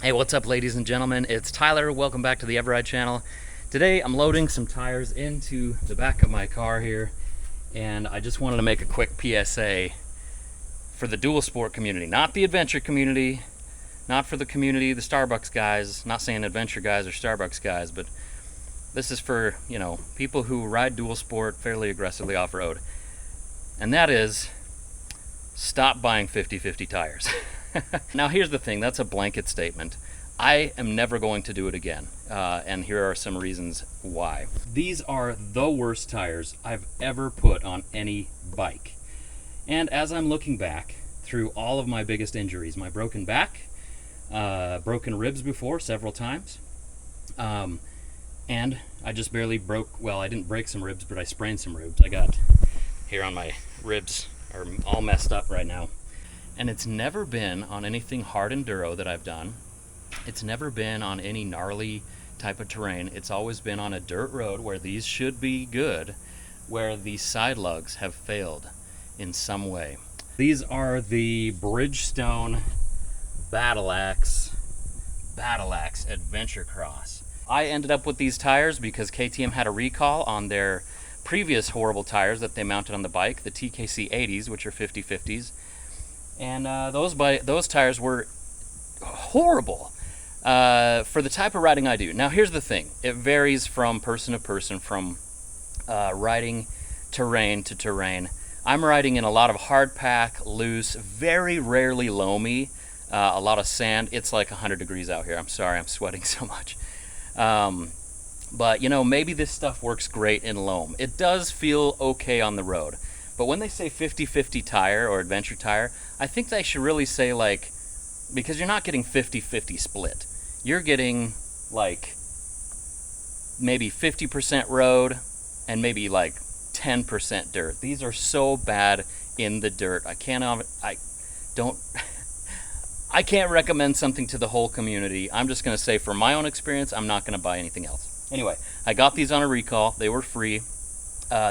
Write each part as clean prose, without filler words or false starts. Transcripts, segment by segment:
Hey, what's up, ladies and gentlemen? It's Tyler. Welcome back to the eveRide channel. Today I'm loading some tires into the back of my car here, and I just wanted to make a quick PSA for the dual sport community, not the adventure community, not for the community, the Starbucks guys, not saying adventure guys or Starbucks guys, but this is for, people who ride dual sport fairly aggressively off-road. And that is, stop buying 50/50 tires. Now here's the thing, that's a blanket statement. I am never going to do it again, and here are some reasons why. These are the worst tires I've ever put on any bike. And as I'm looking back through all of my biggest injuries, my broken back, broken ribs before several times, and I just barely broke, well, I didn't break some ribs, but I sprained some ribs. I got here on my ribs are all messed up right now. And it's never been on anything hard enduro that I've done. It's never been on any gnarly type of terrain. It's always been on a dirt road where these should be good, where the side lugs have failed in some way. These are the Bridgestone Battle Axe Adventure Cross. I ended up with these tires because KTM had a recall on their previous horrible tires that they mounted on the bike, the TKC 80s, which are 50/50s. And those tires were horrible for the type of riding I do. Now here's the thing, it varies from person to person, from riding terrain to terrain. I'm riding in a lot of hard pack, loose, very rarely loamy, a lot of sand. It's like 100 degrees out here. I'm sorry, I'm sweating so much. But maybe this stuff works great in loam. It does feel okay on the road. But when they say 50/50 tire or adventure tire, I think they should really say, like, because you're not getting 50/50 split. You're getting like maybe 50% road and maybe like 10% dirt. These are so bad in the dirt. I can't recommend something to the whole community. I'm just gonna say, from my own experience, I'm not gonna buy anything else. Anyway, I got these on a recall. They were free.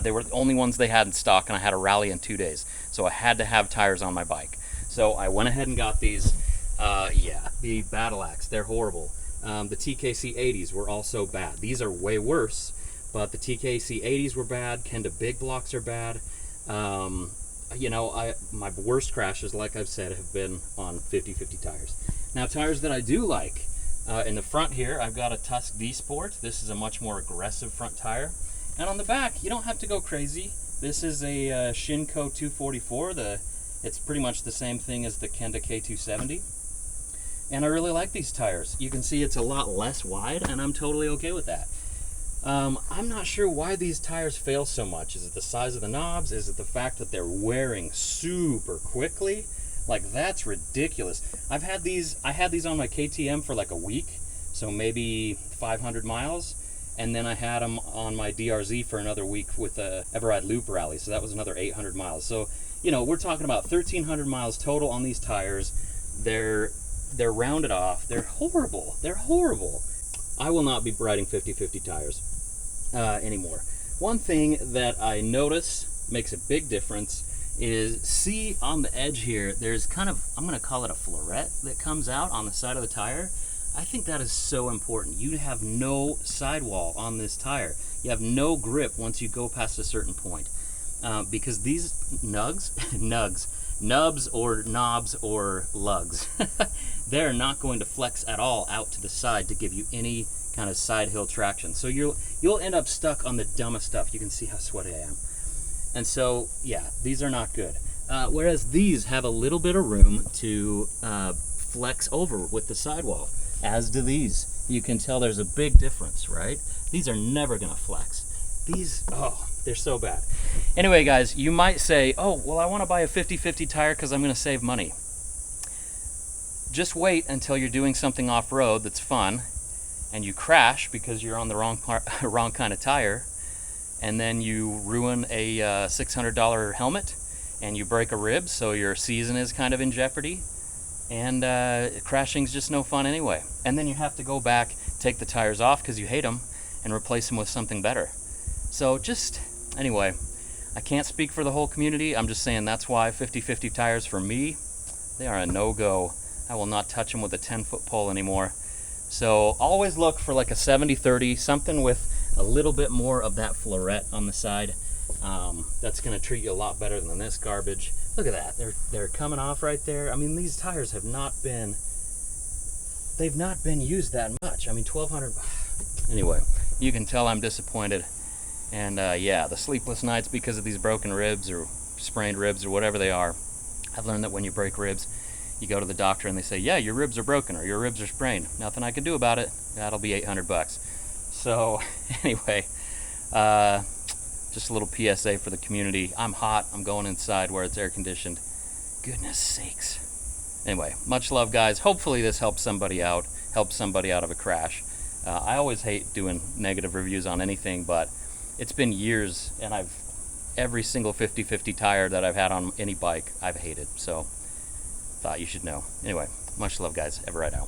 They were the only ones they had in stock, and I had a rally in 2 days, so I had to have tires on my bike. So I went ahead and got these. The Battle Axe, they're horrible. The TKC 80s were also bad. These are way worse, but the TKC 80s were bad. Kenda Big Blocks are bad. My worst crashes, like I've said, have been on 50/50 tires. Now, tires that I do like, in the front here, I've got a Tusk B Sport. This is a much more aggressive front tire. And on the back, you don't have to go crazy. This is a Shinko 244. It's pretty much the same thing as the Kenda K270. And I really like these tires. You can see it's a lot less wide, and I'm totally okay with that. I'm not sure why these tires fail so much. Is it the size of the knobs? Is it the fact that they're wearing super quickly? Like, that's ridiculous. I had these on my KTM for like a week, so maybe 500 miles. And then I had them on my DRZ for another week with a eveRide Loop Rally, so that was another 800 miles. So, we're talking about 1,300 miles total on these tires. They're rounded off. They're horrible. They're horrible. I will not be riding 50/50 tires anymore. One thing that I notice makes a big difference is, see on the edge here, there's kind of, I'm going to call it a floret that comes out on the side of the tire. I think that is so important. You have no sidewall on this tire. You have no grip once you go past a certain point. Because these nubs or knobs or lugs, they're not going to flex at all out to the side to give you any kind of side hill traction. So you'll end up stuck on the dumbest stuff. You can see how sweaty I am. And so, yeah, these are not good. Whereas these have a little bit of room to flex over with the sidewall. As do these. You can tell there's a big difference, right? These are never gonna flex. These, they're so bad. Anyway, guys, you might say, oh, well, I wanna buy a 50/50 tire because I'm gonna save money. Just wait until you're doing something off-road that's fun, and you crash because you're on the wrong kind of tire, and then you ruin a $600 helmet, and you break a rib, so your season is kind of in jeopardy. And crashing's just no fun anyway. And then you have to go back, take the tires off because you hate them, and replace them with something better. So anyway, I can't speak for the whole community. I'm just saying that's why 50/50 tires for me, they are a no-go. I will not touch them with a 10-foot pole anymore. So always look for like a 70-30, something with a little bit more of that floret on the side. That's going to treat you a lot better than this garbage. Look at that, they're coming off right there. I mean, these tires have not been, they've not been used that much. I mean, 1,200. Anyway, you can tell I'm disappointed. And yeah, the sleepless nights because of these broken ribs or sprained ribs or whatever they are. I've learned that when you break ribs, you go to the doctor and they say, yeah, your ribs are broken or your ribs are sprained. Nothing I can do about it. That'll be $800. So anyway, just a little PSA for the community. I'm hot. I'm going inside where it's air conditioned. Goodness sakes. Anyway, much love, guys. Hopefully this helps somebody out of a crash. I always hate doing negative reviews on anything, but it's been years, and every single 50/50 tire that I've had on any bike, I've hated. So thought you should know. Anyway, much love, guys. eveRide out.